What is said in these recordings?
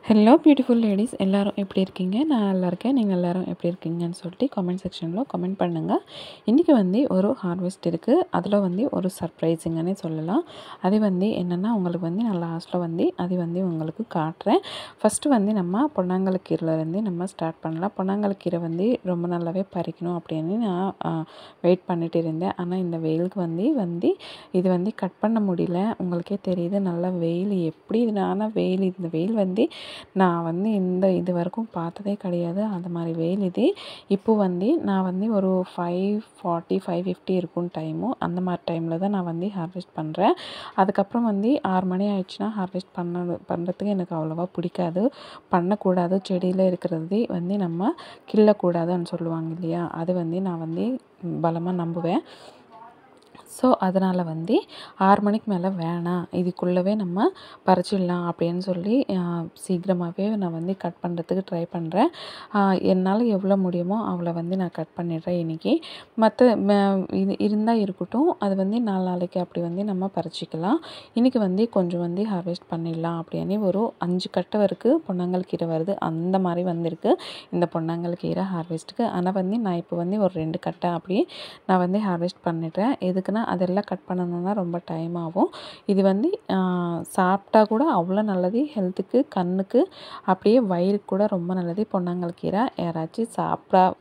Hello beautiful ladies எல்லாரும் எப்படி இருக்கீங்க? நான் நல்லா இருக்கேன். நீங்கள் எல்லாரும் எப்படி இருக்கீங்கன்னு சொல்லிட்டு கமெண்ட் செக்ஷனில் கமெண்ட் பண்ணுங்கள். இன்றைக்கி ஒரு ஹார்வெஸ்ட் இருக்குது. அதில் ஒரு சர்ப்ரைஸிங்கன்னே சொல்லலாம். அது என்னென்னா உங்களுக்கு நான் லாஸ்ட்டில் அது உங்களுக்கு காட்டுறேன். ஃபஸ்ட்டு நம்ம பொன்னாங்கலக்கீரையிலேருந்து நம்ம ஸ்டார்ட் பண்ணலாம். பொன்னாங்கலக்கீரை ரொம்ப நல்லாவே பறிக்கணும் அப்படின்னு நான் வெயிட் பண்ணிட்டு இருந்தேன். ஆனால் இந்த வெயிலுக்கு இது கட் பண்ண முடியல. உங்களுக்கே தெரியுது நல்லா வெயில் எப்படி. ஆனால் இந்த வெயில் நான் இது வரைக்கும் பார்த்ததே கிடையாது. அந்த மாதிரி வெயில் இது. இப்போ நான் ஒரு 5:40 5:50 இருக்கும் டைமு. அந்த மாதிரி டைமில் தான் நான் ஹார்வெஸ்ட் பண்ணுறேன். அதுக்கப்புறம் 6 மணி ஆயிடுச்சுன்னா ஹார்வெஸ்ட் பண்ணுறதுக்கு எனக்கு அவ்வளோவா பிடிக்காது. பண்ணக்கூடாது. செடியில் இருக்கிறது நம்ம கிள்ளக்கூடாதுன்னு சொல்லுவாங்க இல்லையா? அது நான் பலமாக நம்புவேன். ஸோ அதனால் 6 மணிக்கு மேலே வேணாம், இதுக்குள்ளவே நம்ம பறிச்சிடலாம் அப்படின்னு சொல்லி சீக்கிரமாகவே நான் கட் பண்ணுறதுக்கு ட்ரை பண்ணுறேன். என்னால் எவ்வளோ முடியுமோ அவ்வளோ நான் கட் பண்ணிடுறேன் இன்றைக்கி. மற்ற இது இருந்தால் இருக்கட்டும். அது நாளைக்கு அப்படி நம்ம பறிச்சிக்கலாம். இன்றைக்கி கொஞ்சம் ஹார்வெஸ்ட் பண்ணிடலாம் அப்படின்னு ஒரு 5 கட்டை வரைக்கும் பொன்னாங்கலக்கீரை வருது. அந்த மாதிரி வந்திருக்கு இந்த பொன்னாங்கலக்கீரை ஹார்வெஸ்ட்டுக்கு. ஆனால் நான் இப்போ ஒரு 2 கட்டை அப்படி நான் ஹார்வெஸ்ட் பண்ணிடுறேன். எதுக்குன்னா அதெல்லாம் கட் பண்ணணுன்னா ரொம்ப டைம் ஆகும். இது சாப்பிட்டா கூட அவ்வளோ நல்லது ஹெல்த்துக்கு, கண்ணுக்கு, அப்படியே வயிறுக்கு கூட ரொம்ப நல்லது பொன்னாங்கலக்கீரை. யாராச்சும்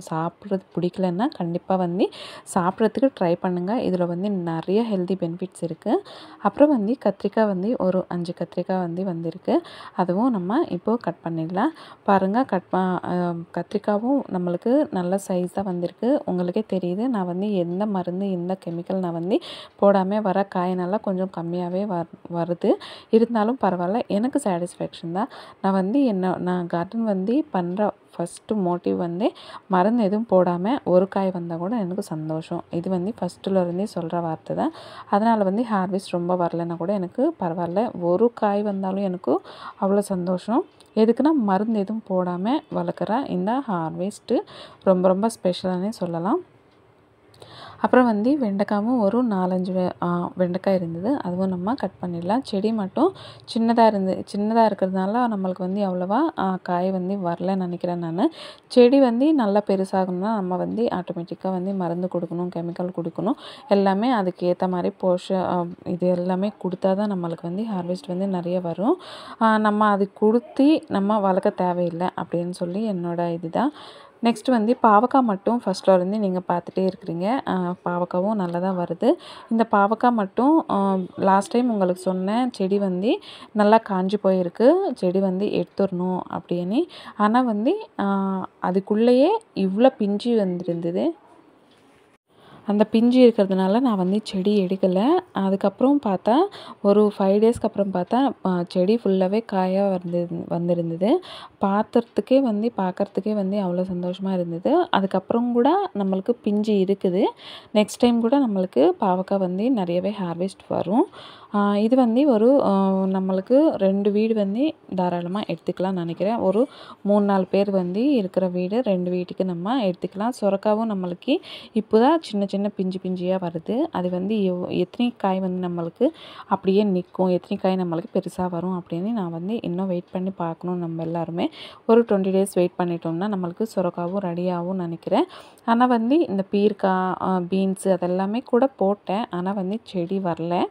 சாப்பிட்றது பிடிக்கலன்னா கண்டிப்பாக சாப்பிட்றதுக்கு ட்ரை பண்ணுங்கள். இதில் நிறைய ஹெல்தி பெனிஃபிட்ஸ் இருக்குது. அப்புறம் கத்திரிக்காய் ஒரு 5 கத்திரிக்காய் வந்திருக்கு. அதுவும் நம்ம இப்போது கட் பண்ணிடலாம். பாருங்கள், கத்திரிக்காயும் நம்மளுக்கு நல்ல சைஸாக வந்திருக்கு. உங்களுக்கே தெரியுது. நான் எந்த மருந்து எந்த கெமிக்கல் நான் போடாமல் வர காயினெல்லாம் கொஞ்சம் கம்மியாகவே வருது. இருந்தாலும் பரவாயில்ல, எனக்கு சாட்டிஸ்ஃபேக்ஷன் தான். நான் கார்டன் பண்ணுற ஃபஸ்ட்டு மோட்டிவ் மருந்து எதுவும் போடாமல் ஒரு காய் வந்தால் கூட எனக்கு சந்தோஷம். இது ஃபஸ்ட்டுலேருந்தே சொல்கிற வார்த்தை தான். அதனால் ஹார்வெஸ்ட் ரொம்ப வரலைன்னா கூட எனக்கு பரவாயில்ல. ஒரு காய் வந்தாலும் எனக்கு அவ்வளோ சந்தோஷம். எதுக்குன்னா மருந்து எதுவும் போடாமல் வளர்க்குற இந்த ஹார்வெஸ்ட்டு ரொம்ப ரொம்ப ஸ்பெஷலானே சொல்லலாம். அப்புறம் வெண்டைக்காயும் ஒரு 4-5 வெண்டைக்காய் இருந்தது. அதுவும் நம்ம கட் பண்ணிடலாம். செடி மட்டும் சின்னதாக இருக்கிறதுனால நம்மளுக்கு அவ்வளோவா காய் வரலன்னு நினைக்கிறேன் நான். செடி நல்லா பெருசாகணும்னா நம்ம ஆட்டோமேட்டிக்காக மருந்து கொடுக்கணும், கெமிக்கல் கொடுக்கணும். எல்லாமே அதுக்கு ஏற்ற மாதிரி இது எல்லாமே கொடுத்தா தான் நம்மளுக்கு ஹார்வெஸ்ட் நிறைய வரும். நம்ம அது கொடுத்து நம்ம வளர்க்க தேவையில்லை அப்படின்னு சொல்லி என்னோட இதுதான். நெக்ஸ்ட்டு பாவக்காய் மட்டும் ஃபஸ்ட்டில் நீங்கள் பார்த்துட்டே இருக்கிறீங்க. பாவக்காவும் நல்லா தான் வருது. இந்த பாவக்காய் மட்டும் லாஸ்ட் டைம் உங்களுக்கு சொன்னேன், செடி நல்லா காஞ்சி போயிருக்கு. செடி எடுத்துடணும் அப்படின்னு. ஆனால் அதுக்குள்ளேயே இவ்வளோ பிஞ்சு வந்திருந்தது. அந்த பிஞ்சு இருக்கிறதுனால நான் செடி எடுக்கலை. அதுக்கப்புறம் பார்த்தா ஒரு 5 டேஸ்க்கு அப்புறம் பார்த்தா செடி ஃபுல்லாகவே காயாக வந்திருந்தது. பார்க்குறதுக்கே அவ்வளோ சந்தோஷமாக இருந்தது. அதுக்கப்புறம் கூட நம்மளுக்கு பிஞ்சு இருக்குது. நெக்ஸ்ட் டைம் கூட நம்மளுக்கு பாவக்காய் நிறையவே ஹார்வெஸ்ட் வரும். இது ஒரு நம்மளுக்கு 2 வீடு தாராளமாக எடுத்துக்கலாம்னு நினைக்கிறேன். ஒரு 3-4 பேர் இருக்கிற வீடு 2 வீட்டுக்கு நம்ம எடுத்துக்கலாம். சுரக்காவும் நம்மளுக்கு இப்போ தான் சின்ன சின்ன பிஞ்சியாக வருது. அது எத்தனை காய் நம்மளுக்கு அப்படியே நிற்கும், எத்தனை காய் நம்மளுக்கு பெருசாக வரும் அப்படின்னு நான் இன்னும் வெயிட் பண்ணி பார்க்கணும். நம்ம எல்லாருமே ஒரு 20 டேஸ் வெயிட் பண்ணிட்டோம்னா நம்மளுக்கு சுரக்காவும் ரெடியாகவும் நினைக்கிறேன். ஆனால் இந்த பீர்க்காய், பீன்ஸு அதெல்லாமே கூட போட்டேன். ஆனால் செடி வரல.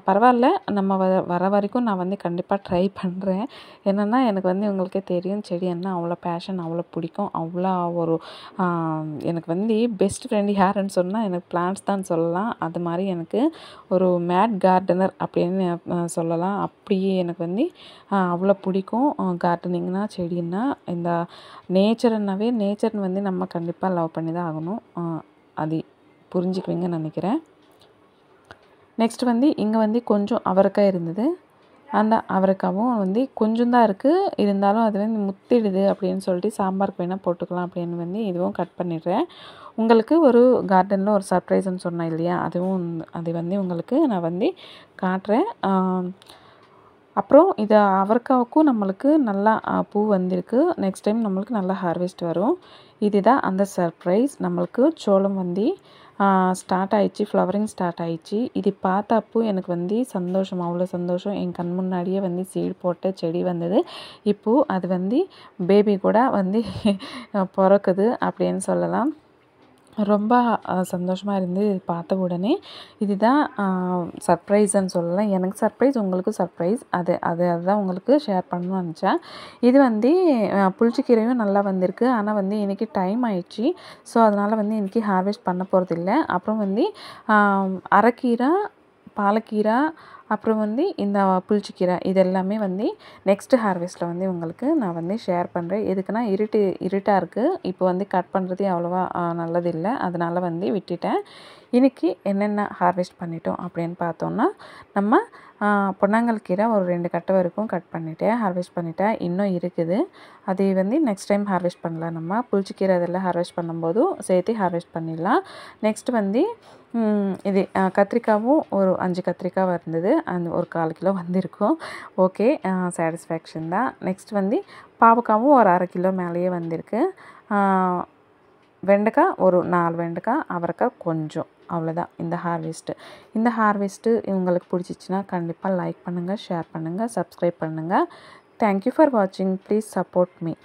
பரவாயில்ல, நம்ம வர வரைக்கும் நான் கண்டிப்பாக ட்ரை பண்ணுறேன். என்னென்னா எனக்கு உங்களுக்கே தெரியும், செடி அவ்வளோ பேஷன், அவ்வளோ பிடிக்கும். அவ்வளோ ஒரு எனக்கு பெஸ்ட் ஃப்ரெண்டு யாருன்னு சொன்னால் எனக்கு பிளான்ட்ஸ் தான் சொல்லலாம். அது மாதிரி எனக்கு ஒரு மேட் கார்டனர் அப்படின்னு சொல்லலாம். அப்படியே எனக்கு அவ்வளோ பிடிக்கும். கார்டனிங்னா, செடின்னா, இந்த நேச்சர்னு நம்ம கண்டிப்பாக லவ் பண்ணி தான் ஆகணும். அது புரிஞ்சுக்குவீங்கன்னு நினைக்கிறேன். நெக்ஸ்ட் இங்கே கொஞ்சம் அவரைக்காய் இருந்தது. அந்த அவரைக்காவும் கொஞ்சம் தான் இருக்குது. இருந்தாலும் அது முத்திடுது அப்படின்னு சொல்லிட்டு சாம்பாருக்கு வேணால் போட்டுக்கலாம் அப்படின்னு இதுவும் கட் பண்ணிடுறேன். உங்களுக்கு ஒரு கார்டனில் ஒரு சர்ப்ரைஸ்ன்னு சொன்னேன் இல்லையா? அது உங்களுக்கு நான் காட்டுறேன். அப்புறம் இது அவரைக்காவுக்கும் நம்மளுக்கு நல்லா பூ வந்திருக்கு. நெக்ஸ்ட் டைம் நம்மளுக்கு நல்லா ஹார்வெஸ்ட் வரும். இதுதான் அந்த சர்ப்ரைஸ். நம்மளுக்கு சோளம் ஸ்டார்ட் ஆயிடுச்சு, ஃப்ளவரிங் ஸ்டார்ட் ஆயிடுச்சு. இது பார்த்தப்போ எனக்கு வந்து சந்தோஷம், அவ்வளோ சந்தோஷம். என் கண் முன்னாடியே வந்து சீட் போட்ட செடி வந்தது. இப்போது அது வந்து பேபி கூட வந்து பிறக்குது அப்படின்னு சொல்லலாம். ரொம்ப சந்தோஷமாக இருந்து பார்த்த உடனே இதுதான் சர்ப்ரைஸ்ன்னு சொல்லலாம். எனக்கு சர்ப்ரைஸ், உங்களுக்கு சர்ப்ரைஸ். அதுதான் உங்களுக்கு ஷேர் பண்ணணும்னு நினச்சேன். இது வந்து புளிச்சக்கீரையும் நல்லா வந்திருக்கு. ஆனால் வந்து இன்றைக்கி டைம் ஆயிடுச்சு. ஸோ அதனால் வந்து இன்றைக்கி ஹார்வெஸ்ட் பண்ண போகிறதில்ல. அப்புறம் வந்து அரைக்கீரை, பாலக்கீரை, அப்புறம் வந்து இந்த புளிச்சக்கீரை இது எல்லாமே வந்து நெக்ஸ்ட்டு ஹார்வெஸ்ட்டில் வந்து உங்களுக்கு நான் வந்து ஷேர் பண்ணுறேன். எதுக்குன்னா இருட்டாக இருக்குது. இப்போ வந்து கட் பண்ணுறது அவ்வளோவா நல்லதில்லை. அதனால் வந்து விட்டுட்டேன். இன்றைக்கி என்னென்ன ஹார்வெஸ்ட் பண்ணிட்டோம் அப்படின்னு பார்த்தோன்னா, நம்ம பொன்னாங்கல் கீரை ஒரு 2 கட்டு வரைக்கும் கட் பண்ணிவிட்டேன், ஹார்வெஸ்ட் பண்ணிவிட்டேன். இன்னும் இருக்குது. அது வந்து நெக்ஸ்ட் டைம் ஹார்வெஸ்ட் பண்ணலாம். நம்ம புளிச்சக்கீரை இதெல்லாம் ஹார்வெஸ்ட் பண்ணும்போதும் சேர்த்து ஹார்வெஸ்ட் பண்ணிடலாம். நெக்ஸ்ட் வந்து இது கத்திரிக்காவும் ஒரு 5 கத்திரிக்காய் இருந்தது. அந்த ஒரு 1/4 கிலோ வந்திருக்கும். ஓகே, சாட்டிஸ்ஃபேக்ஷன் தான். நெக்ஸ்ட் வந்து பாவக்காவும் ஒரு 1/2 கிலோ மேலேயே வந்திருக்கு. வெண்டைக்காய் ஒரு 4 வெண்டைக்காய், அவரைக்காய் கொஞ்சம், அவ்வளோதான் இந்த ஹார்வெஸ்ட்டு. இந்த ஹார்வெஸ்ட்டு உங்களுக்கு பிடிச்சிச்சின்னா கண்டிப்பாக லைக் பண்ணுங்கள், ஷேர் பண்ணுங்கள், சப்ஸ்கிரைப் பண்ணுங்கள். தேங்க்யூ ஃபார் வாட்சிங். Please support me.